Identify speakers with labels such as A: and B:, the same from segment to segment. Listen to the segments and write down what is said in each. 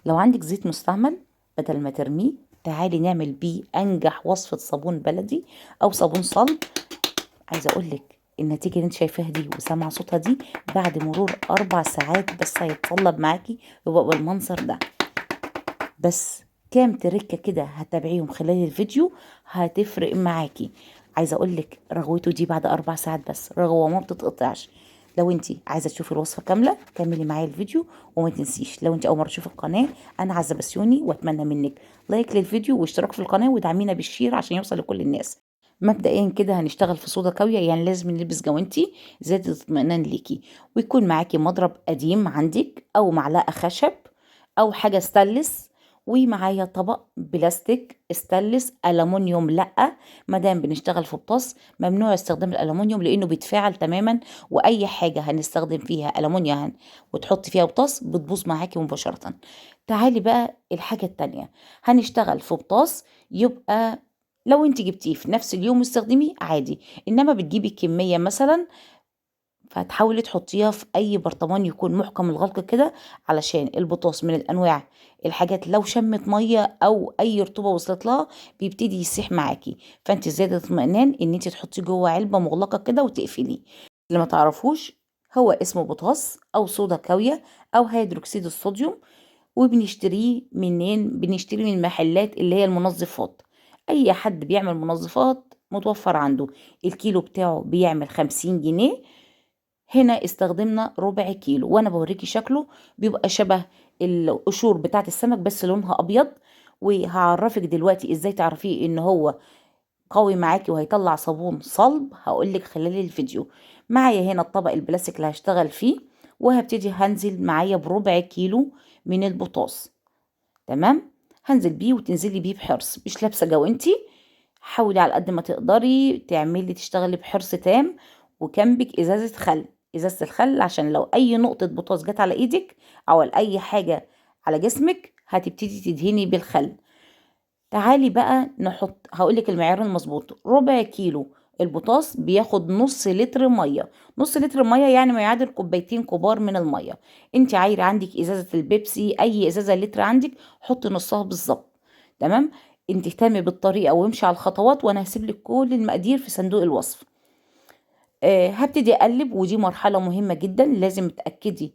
A: لو عندك زيت مستعمل بدل ما ترميه، تعالي نعمل بيه انجح وصفة صابون بلدي او صابون صلب. عايزة اقولك النتيجة اللي انت شايفاها دي وسامعة صوتها دي بعد مرور 4 ساعات بس هيتصلب معاكي ويبقى بالمنظر ده. بس كام تركة كده هتابعيهم خلال الفيديو هتفرق معاكي. عايزة اقولك رغوته دي بعد 4 ساعات بس رغوة ما بتتقطعش. لو انت عايزة تشوفي الوصفة كاملة كملي معايا الفيديو، وما تنسيش لو انت اول مرة تشوفي القناة انا عزة بسيوني، واتمنى منك لايك للفيديو واشتراك في القناة ودعمينا بالشير عشان يوصل لكل الناس. مبدئيا كده هنشتغل في صودا كاوية، يعني لازم نلبس جوانتي زيادة اطمئنان ليكي، ويكون معاكي مضرب قديم عندك او معلقة خشب او حاجة ستانلس، ومعايا طبق بلاستيك استانلس. ألمونيوم لأ، مادام بنشتغل في بطاس ممنوع استخدام الألمونيوم لأنه بيتفاعل تماما، وأي حاجة هنستخدم فيها ألمونيوم وتحط فيها بطاس بتبوظ معاكي مباشرة. تعالي بقى الحاجة التانية، هنشتغل في بطاس يبقى لو انت جبتيه في نفس اليوم استخدميه عادي، انما بتجيبي كمية مثلا فهتحاولي تحطيها في اي برطمان يكون محكم الغلق كده، علشان البطاطس من الانواع الحاجات لو شمت ميه او اي رطوبه وصلت لها بيبتدي يسيح معاكي، فانت زياده اطمئنان ان انت تحطيه جوه علبه مغلقه كده وتقفليه. اللي ما تعرفوش هو اسمه بوتاص او صودا كاويه او هيدروكسيد الصوديوم. وبنشتريه منين؟ بنشتريه من المحلات اللي هي المنظفات، اي حد بيعمل منظفات متوفر عنده. الكيلو بتاعه بيعمل 50 جنيه. هنا استخدمنا ربع كيلو وانا بوريكي شكله بيبقى شبه القشور بتاعت السمك بس لونها ابيض. وهعرفك دلوقتي ازاي تعرفيه ان هو قوي معاكي وهيطلع صابون صلب، هقولك خلال الفيديو. معايا هنا الطبق البلاستيك اللي هشتغل فيه، وهبتدي هنزل معايا بربع كيلو من البطاطس. تمام، هنزل بيه وتنزلي بيه بحرص، مش لابسه جوانتي. حاولي على قد ما تقدري تعملي تشتغلي بحرص تام، وجنبك ازازه خل. ازازه الخل عشان لو اي نقطه بطاس جت على ايدك او على اي حاجه على جسمك هتبتدي تدهني بالخل. تعالي بقى نحط، هقولك المعيار المظبوط. ربع كيلو البطاس بياخد نص لتر ميه. نص لتر ميه يعني ما يعادل كوبايتين كبار من الميه. انت عايره عندك ازازه البيبسي اي ازازه لتر عندك حطي نصها بالظبط. تمام، انت اهتمي بالطريقه وامشي على الخطوات وانا هسيب لك كل المقادير في صندوق الوصف. هبتدي اقلب، ودي مرحله مهمه جدا لازم تاكدي.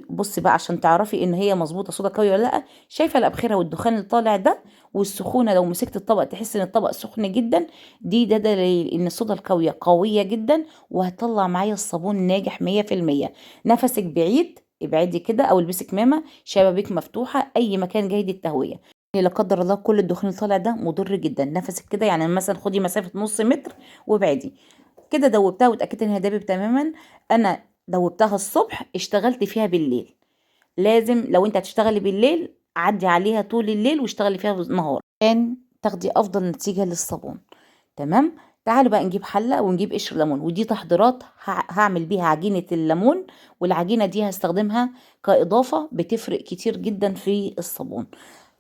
A: بصي بقى عشان تعرفي ان هي مظبوطه صودا قوي ولا لا، شايفه الابخره والدخان اللي طالع ده والسخونه، لو مسكت الطبق تحس ان الطبق سخن جدا، ده دليل ان الصودا القويه قويه جدا وهتطلع معايا الصابون ناجح 100%. نفسك بعيد ابعدي كده او البسي كمامه، شبابيك مفتوحه، اي مكان جيد التهويه. لا قدر الله كل الدخان اللي طالع ده مضر جدا. نفسك كده يعني مثلا خدي مسافه نص متر وابعدي. كده دوبتها واتأكدت ان هي دابت تماما. انا دوبتها الصبح اشتغلت فيها بالليل. لازم لو انت هتشتغلي بالليل عدي عليها طول الليل واشتغلي فيها بالنهار عشان تاخدي افضل نتيجة للصابون. تمام، تعالوا بقى نجيب حلة ونجيب قشر ليمون، ودي تحضيرات هعمل بيها عجينة الليمون. والعجينة دي هستخدمها كإضافة بتفرق كتير جدا في الصابون.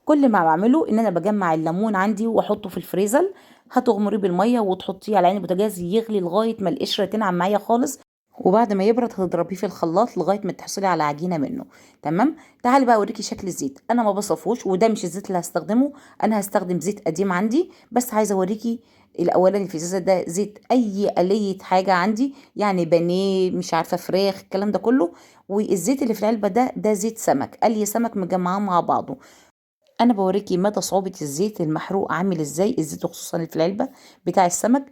A: كل ما بعمله ان انا بجمع الليمون عندي واحطه في الفريزر. هتغمريه بالميه وتحطيه على عين البوتاجاز يغلي لغايه ما القشره تنعم معايا خالص، وبعد ما يبرد هتضربيه في الخلاط لغايه ما تحصلي على عجينه منه. تمام، تعالي بقى اوريكي شكل الزيت. انا ما بصفوش وده مش الزيت اللي هستخدمه، انا هستخدم زيت قديم عندي، بس عايزه اوريكي الاولاني في الازازه ده زيت اي آلية حاجه عندي، يعني بانيه مش عارفه فراخ الكلام ده كله. والزيت اللي في العلبه ده زيت سمك، قلي سمك مجمعاه مع بعضه. انا بوريكي مدى صعوبة الزيت المحروق عامل ازاي، الزيت خصوصا اللي في العلبة بتاع السمك.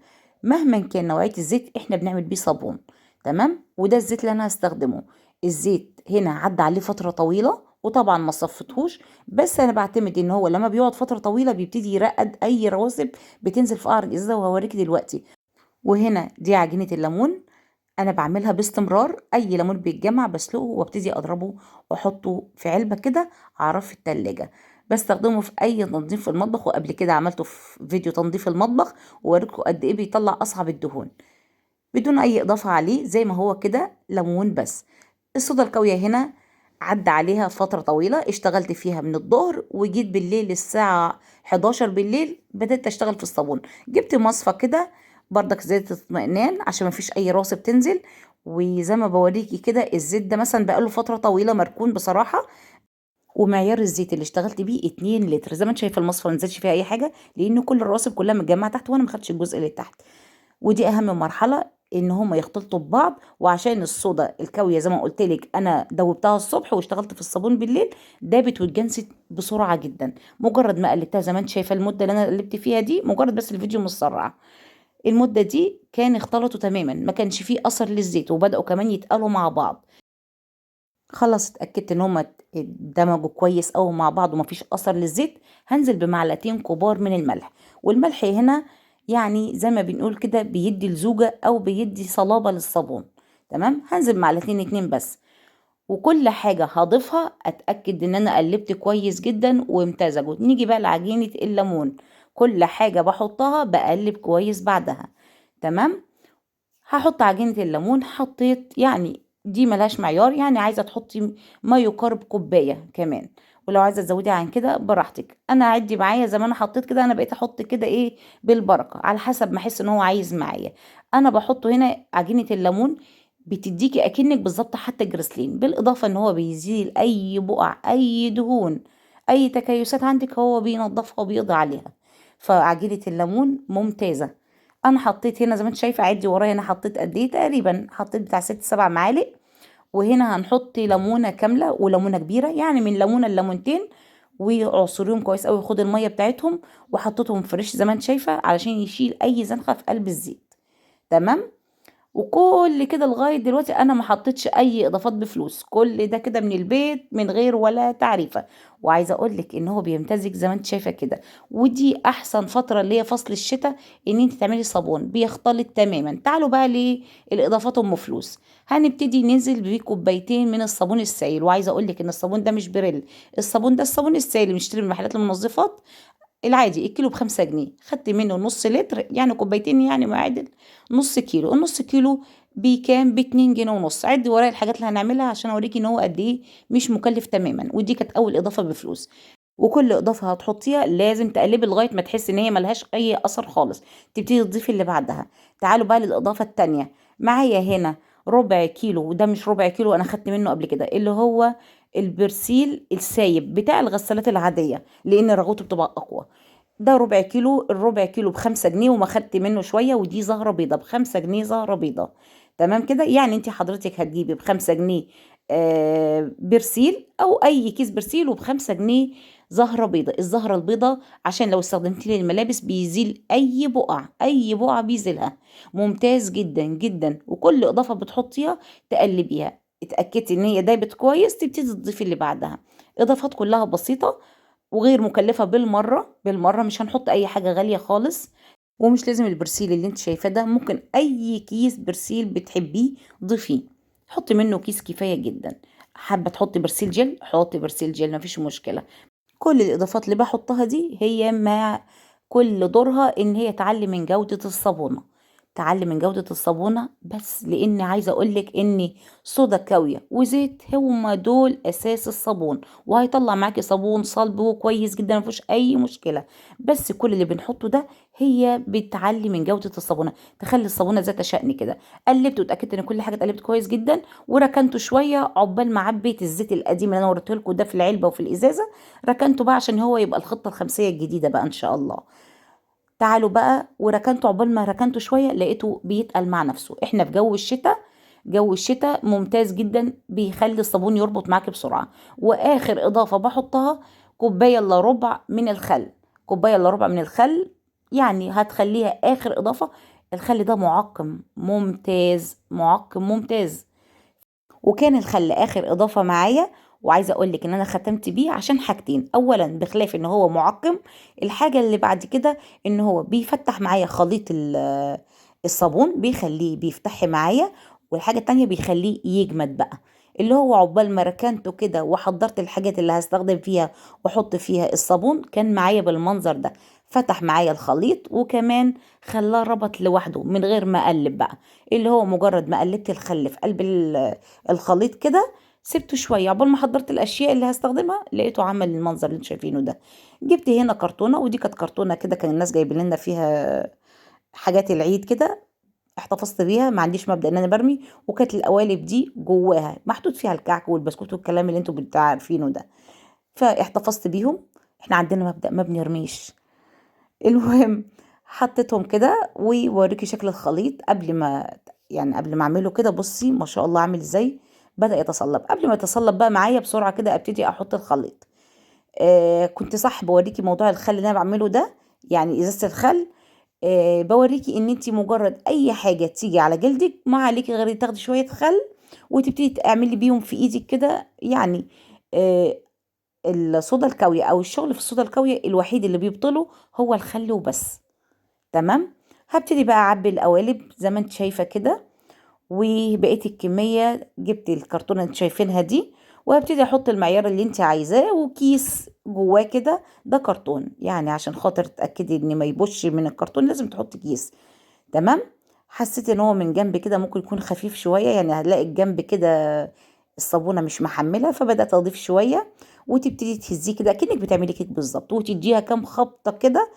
A: مهما كان نوعية الزيت احنا بنعمل بيه صابون. تمام، وده الزيت اللي انا هستخدمه. الزيت هنا عدى عليه فترة طويلة وطبعا ما صفتهوش، بس انا بعتمد ان هو لما بيقعد فترة طويلة بيبتدي يرقد اي رواسب بتنزل في قعر الازازة، وهوريكي دلوقتي. وهنا دي عجينة الليمون، انا بعملها باستمرار. اي ليمون بيتجمع بسلقه وابتدي اضربه واحطه في علبه كده اعرف في التلاجة. بستخدمه في اي تنظيف في المطبخ، وقبل كده عملته في فيديو تنظيف المطبخ ووريكم قد ايه بيطلع اصعب الدهون بدون اي اضافه عليه زي ما هو كده ليمون بس. الصودا القويه هنا عدى عليها فتره طويله اشتغلت فيها من الظهر، وجيت بالليل الساعه 11 بالليل بدأت اشتغل في الصابون. جبت مصفى كده بردك زيت اطمئنان عشان ما فيش اي راسب تنزل. وزي ما بوريكي كده الزيت ده مثلا بقاله فتره طويله مركون بصراحه، ومعيار الزيت اللي اشتغلت بيه 2 لتر. زي ما انت شايفه المصفى ما نزلش فيها اي حاجه، لان كل الرواسب كلها متجمعه تحت وانا ما خدتش الجزء اللي تحت. ودي اهم مرحله، ان هما يختلطوا ببعض. وعشان الصودا الكاويه زي ما قلت لك انا دوبتها الصبح واشتغلت في الصابون بالليل، دابت واتجنست بسرعه جدا. مجرد ما قلبتها زي ما انت شايفه المده اللي انا قلبت فيها دي، مجرد بس الفيديو مسرع، المده دي كان اختلطوا تماما، ما كانش فيه اثر للزيت، وبداوا كمان يتقالوا مع بعض. خلاص اتأكدت ان هما اندمجوا كويس قوي مع بعض ومفيش اثر للزيت. هنزل بمعلقتين كبار من الملح. والملح هنا يعني زي ما بنقول كده بيدي لزوجة او بيدي صلابة للصابون. تمام، هنزل معلقتين 2 بس. وكل حاجة هضيفها اتأكد ان انا قلبت كويس جدا وامتزجوا. نيجي بقى لعجينة الليمون، كل حاجة بحطها بقلب كويس بعدها. تمام، هحط عجينة الليمون، حطيت يعني دي ملهاش معيار، يعني عايزة تحطي ما يقارب كوباية كمان، ولو عايزة تزودي عن كده براحتك. انا عدي معايا زي ما انا حطيت كده، انا بقيت احط كده ايه بالبركة على حسب ما احس ان هو عايز معايا. انا بحطه هنا عجينة الليمون بتديكي اكنك بالظبط حتى جريسلين، بالاضافة ان هو بيزيل اي بقع اي دهون اي تكيسات عندك، هو بينضفها وبيقضي عليها. فعجينة الليمون ممتازة. انا حطيت هنا زي ما انت شايفه، عدي ورايا انا حطيت قد ايه، تقريبا حطيت بتاع 6 7 معالق. وهنا هنحط ليمونه كامله وليمونه كبيره، يعني من ليمونه لليمونتين، وعصريهم كويس قوي، خد الميه بتاعتهم. وحطيتهم فريش زي ما انت شايفه علشان يشيل اي زنخه في قلب الزيت. تمام. وكل كده لغاية دلوقتي انا ما حطيتش اي اضافات بفلوس، كل ده كده من البيت من غير ولا تعريفة. وعايزة اقولك ان هو بيمتزج زي ما انت شايفة كده. ودي احسن فترة اللي هي فصل الشتاء ان انت تعملي صابون بيختلط تماما. تعالوا بقى للاضافات ام فلوس. هنبتدي ننزل بكوبايتين من الصابون السائل. وعايزه اقول لك ان الصابون ده مش بريل، الصابون ده الصابون السائل اللي بنشتري من محلات المنظفات العادي، الكيلو ب5 جنيه. خدت منه نص لتر، يعني كوبايتين، يعني معادل نص كيلو. النص كيلو بكام؟ ب2 جنيه ونص. عدي ورايا الحاجات اللي هنعملها عشان اوريكي ان هو قد ايه مش مكلف تماما. ودي كانت اول اضافه بفلوس. وكل اضافه هتحطيها لازم تقلبي لغايه ما تحسي ان هي ملهاش اي اثر خالص، تبتدي تضيفي اللي بعدها. تعالوا بقى للاضافه التانية. معايا هنا ربع كيلو، وده مش ربع كيلو، انا خدت منه قبل كده، اللي هو البرسيل السايب بتاع الغسالات العاديه، لان رغوته بتبقى اقوى. ده ربع كيلو، الربع كيلو ب5 جنيه، وما خدت منه شوية. ودي زهرة بيضة ب5 جنيه، زهرة بيضة. تمام كده، يعني انت حضرتك هتجيبي ب5 جنيه برسيل او اي كيس برسيل، وب5 جنيه زهرة بيضة. الزهرة البيضة عشان لو استخدمتي للملابس بيزيل اي بقع، اي بقع بيزيلها. ممتاز جدا جدا. وكل اضافة بتحطيها تقلبيها، اتأكدتي ان هي دايبت كويس، تبتدي تضيفي اللي بعدها. اضافات كلها بسيطة وغير مكلفة بالمرة بالمرة. مش هنحط اي حاجة غالية خالص. ومش لازم البرسيل اللي انت شايفاه ده، ممكن اي كيس برسيل بتحبيه ضيفيه. حطي منه كيس كفاية جدا. حابة تحطي برسيل جل، حطي برسيل جل، مفيش مشكلة. كل الاضافات اللي بحطها دي هي مع كل دورها ان هي تعلي من جودة الصابونة، تعلي من جودة الصابونة. بس لان عايزة اقولك ان صودا كاوية وزيت هما دول اساس الصابون، وهيطلع معاكي صابون صلب وكويس جدا مفيهوش اي مشكلة. بس كل اللي بنحطه ده هي بتعلي من جودة الصابونة، تخلي الصابونة ذات شأن كده. قلبت واتأكدت ان كل حاجة اتقلبت كويس جدا، وركنته شوية عقبال ما عبيت الزيت القديم اللي انا وريته لكم ده في العلبة وفي الازازة. ركنته بقى عشان هو يبقى الخطة الخمسية الجديدة بقى ان شاء الله. تعالوا بقى، وركنته عقبال ما ركنته شوية لقيته بيتقل مع نفسه. احنا في جو الشتاء، جو الشتاء ممتاز جدا، بيخلي الصابون يربط معاكي بسرعة. واخر اضافة بحطها كوباية الا ربع من الخل، كوباية الا ربع من الخل، يعني هتخليها اخر اضافة. الخل ده معقم ممتاز، معقم ممتاز. وكان الخل اخر اضافه معايا. وعايزه اقول لك ان انا ختمت بيه عشان حاجتين. اولا بخلاف ان هو معقم، الحاجه اللي بعد كده ان هو بيفتح معايا خليط الصابون، بيخليه بيفتح معايا. والحاجه التانية بيخليه يجمد بقى، اللي هو عقبال ما ركنته كده وحضرت الحاجات اللي هستخدم فيها واحط فيها الصابون، كان معايا بالمنظر ده. فتح معايا الخليط، وكمان خلاه ربط لوحده من غير ما اقلب بقى. اللي هو مجرد ما قلبت الخل في قلب الخليط كده، سبته شويه عقبال ما حضرت الاشياء اللي هستخدمها، لقيته عمل المنظر اللي انتوا شايفينه ده. جبت هنا كرتونه، ودي كانت كرتونه كده كان الناس جايبين لنا فيها حاجات العيد كده، احتفظت بيها، ما عنديش مبدأ ان انا برمي. وكانت القوالب دي جواها محطوط فيها الكعك والبسكوت والكلام اللي انتوا عارفينه ده. فاحتفظت بيهم. احنا عندنا مبدأ ما بنرميش. المهم حطيتهم كده، ووريكي شكل الخليط قبل ما اعمله كده. بصي ما شاء الله عامل ازاي، بدأ يتصلب. قبل ما يتصلب بقى معايا بسرعة كده ابتدي احط الخليط. كنت صح بوريكي موضوع الخل اللي انا بعمله ده، يعني ازازة الخل. بوريكي ان انت مجرد اي حاجة تيجي على جلدك ما عليكي غير تاخدي شوية خل وتبتدي تعملي بيهم في ايدك كده يعني. آه الصودا الكاوية او الشغل في الصودا الكاوية الوحيد اللي بيبطله هو الخل وبس. تمام. هبتدي بقى اعبي القوالب زي ما انت شايفة كده، وبقيت الكمية جبت الكرتونة اللي انت شايفينها دي، وهبتدي احط المعيار اللي انت عايزاه وكيس جواه كده. ده كرتون يعني عشان خاطر تتأكدي ان ما يبوش من الكرتون لازم تحط كيس. تمام. حسيت ان هو من جنب كده ممكن يكون خفيف شوية، يعني هتلاقي الجنب كده الصابونة مش محملة، فبدأت اضيف شوية وتبتدي تهزيه كده كأنك بتعملي كيك بالظبط، وتديها كام خبطة كده.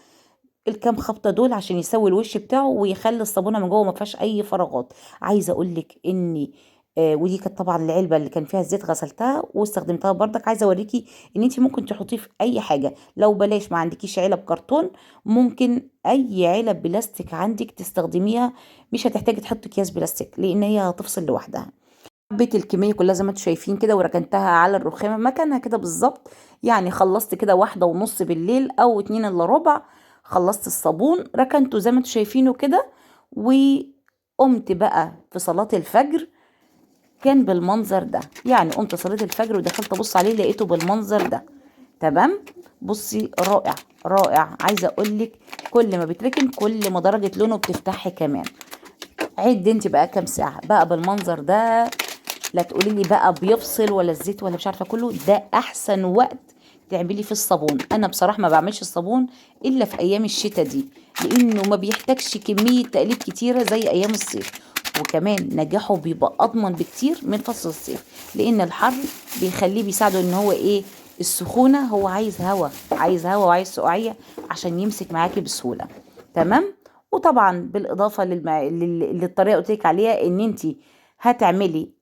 A: الكام خبطة دول عشان يسوي الوش بتاعه ويخلي الصابونة من جوه ما فيهاش اي فراغات. عايزة اقول لك اني ودي كانت طبعا العلبة اللي كان فيها الزيت غسلتها واستخدمتها بردك. عايزة اوريكي ان انت ممكن تحطيه في اي حاجة. لو بلاش ما عندكيش علب كرتون، ممكن اي علب بلاستيك عندك تستخدميها، مش هتحتاجي تحطي اكياس بلاستيك لان هي هتفصل لوحدها. حبيت الكمية كلها زي ما انتم شايفين كده وركنتها على الرخامة مكانها كده بالظبط. يعني خلصت كده 1:30 بالليل او 2:15. خلصت الصابون ركنته زي ما انتم شايفينه كده، وقمت بقى في صلاة الفجر كان بالمنظر ده. يعني قمت صلاة الفجر ودخلت ابص عليه لقيته بالمنظر ده. تمام. بصي رائع رائع. عايزة اقولك كل ما بيتركن كل ما درجة لونه بتفتحي كمان. عد انت بقى كام ساعة بقى بالمنظر ده. لا تقولي لي بقى بيفصل ولا الزيت ولا مش عارفه كله. ده احسن وقت تعملي فيه الصابون. انا بصراحه ما بعملش الصابون الا في ايام الشتاء دي، لانه ما بيحتاجش كميه تقليب كتيره زي ايام الصيف. وكمان نجاحه بيبقى اضمن بكتير من فصل الصيف، لان الحر بيخليه بيساعده ان هو ايه، السخونه هو عايز هوا، عايز هوا وعايز سقعيه عشان يمسك معاكي بسهوله. تمام. وطبعا بالاضافه للطريقه اللي قلت لك عليها ان انت هتعملي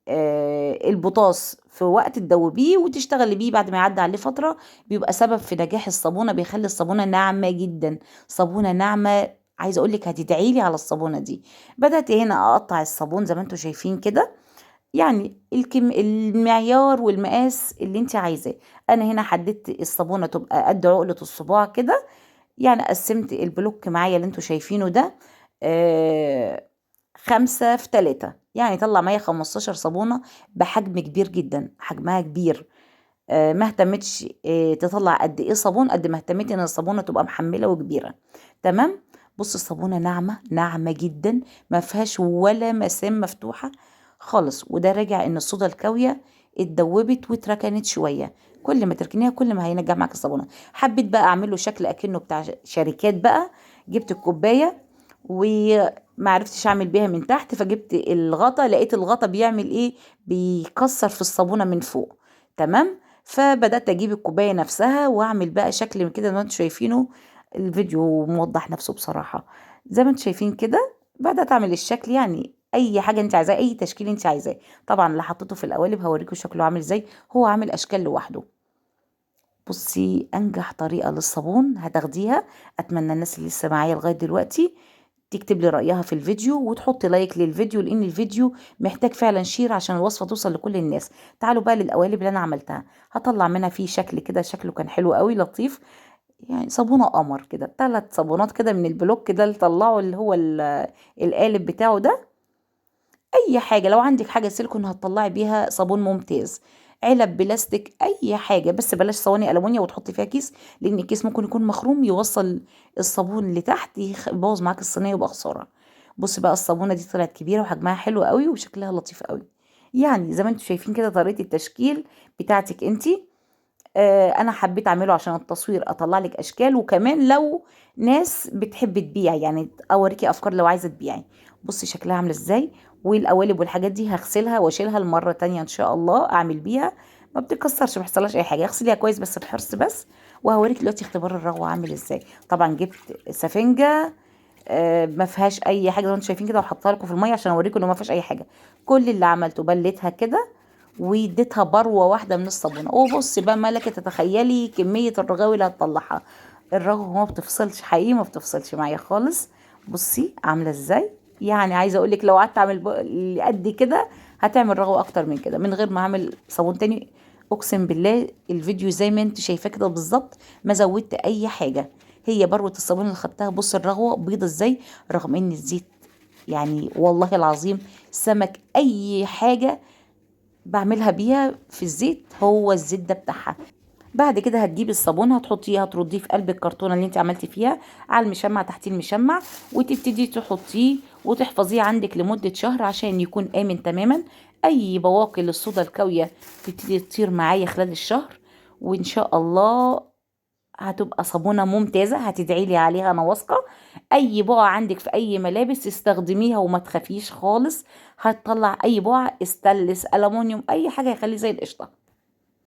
A: البطاص في وقت تدوبيه وتشتغلي بيه بعد ما يعدي عليه فترة، بيبقى سبب في نجاح الصابونة، بيخلي الصابونة ناعمة جدا. صابونة ناعمة. عايزة اقولك هتدعيلي على الصابونة دي. بدأت هنا اقطع الصابون زي ما انتم شايفين كده، يعني المعيار والمقاس اللي انت عايزاه. انا هنا حددت الصابونة تبقى قد عقلة الصباع كده. يعني قسمت البلوك معايا اللي انتوا شايفينه ده 5 في 3، يعني طلع معايا 15 صابونة بحجم كبير جدا، حجمها كبير. ما اهتمتش تطلع قد ايه صابون قد ما اهتميت ان الصابونة تبقى محملة وكبيرة. تمام. بص الصابونة ناعمة ناعمة جدا، ما فيهاش ولا مسام مفتوحة خالص، وده راجع ان الصودا الكاوية اتدوبت واتركنت شوية. كل ما تركنيها كل ما هينجح معاك الصابونة. حبيت بقى اعمل له شكل اكنه بتاع شركات بقى. جبت الكوباية وما عرفتش اعمل بيها من تحت، فجبت الغطا لقيت الغطا بيعمل ايه، بيكسر في الصابونة من فوق. تمام. فبدأت اجيب الكوباية نفسها واعمل بقى شكل من كده زي ما انتم شايفينه. الفيديو موضح نفسه بصراحة زي ما انتم شايفين كده. بدأت اعمل الشكل، يعني اي حاجة انت عايزاه اي تشكيل انت عايزاه. طبعا اللي حطيته في القوالب هوريكم شكله عامل ازاي، هو عامل اشكال لوحده. بصي انجح طريقة للصابون هتاخديها. اتمنى الناس اللي لسه معايا لغاية دلوقتي تكتب لي رأيها في الفيديو وتحط لايك للفيديو، لان الفيديو محتاج فعلا شير عشان الوصفة توصل لكل الناس. تعالوا بقى للقوالب اللي انا عملتها. هطلع منها فيه شكل كده، شكله كان حلو قوي لطيف. يعني صابونة قمر كده، 3 صابونات كده من البلوك ده اللي طلعه اللي هو القالب بتاعه ده. اي حاجه لو عندك حاجه سيليكون هتطلعي بيها صابون ممتاز. علب بلاستيك اي حاجه، بس بلاش صواني المونيا وتحطي فيها كيس، لان الكيس ممكن يكون مخروم يوصل الصابون لتحت يبوظ معاك الصينيه ويبقى خساره. بصي بقى الصابونه دي طلعت كبيره وحجمها حلو قوي وشكلها لطيف قوي. يعني زي ما انتم شايفين كده طريقه التشكيل بتاعتك انتي. انا حبيت اعمله عشان التصوير اطلع لك اشكال، وكمان لو ناس بتحب تبيع يعني اوريكي افكار لو عايزه تبيعي. بصي شكلها عامله ازاي. والقوالب والحاجات دي هغسلها واشيلها المره تانية ان شاء الله اعمل بيها. ما بتتكسرش ما بيحصلهاش اي حاجه، اغسليها كويس بس بحرص بس. وهوريك دلوقتي اختبار الرغوه عامل ازاي. طبعا جبت سفنجه ما فيهاش اي حاجه زي ما انتم شايفين كده، وحطها لكم في الميه عشان اوريكم انه ما فيهاش اي حاجه. كل اللي عملته بليتها كده واديتها بروه واحده من الصابونه. وبصي بقى ما لك تتخيلي كميه الرغاوي اللي هتطلعها. الرغوه ما بتفصلش حقيقي، ما بتفصلش معايا خالص. بصي عامله ازاي، يعني عايزه اقول لك لو قعدت اعمل قد كده هتعمل رغوه اكتر من كده من غير ما اعمل صابون تاني. اقسم بالله الفيديو زي ما انت شايفاه كده بالظبط، ما زودت اي حاجه. هي بروه الصابون اللي خدتها. بص الرغوه بيضه ازاي، رغم ان الزيت يعني والله العظيم سمك اي حاجه بعملها بيها في الزيت هو الزيت ده بتاعها. بعد كده هتجيبي الصابون هتحطيه، هترديه في قلب الكرتونه اللي انت عملتي فيها على المشمع تحتيه المشمع، وتبتدي تحطيه وتحفظيه عندك لمده شهر عشان يكون امن تماما. اي بواقي للصودا الكاويه تبتدي تطير معايا خلال الشهر، وان شاء الله هتبقى صابونه ممتازه هتدعي لي عليها انا واثقه. اي بقعه عندك في اي ملابس استخدميها وما تخافيش خالص، هتطلع اي بقعه استانلس الومنيوم اي حاجه يخليه زي القشطه.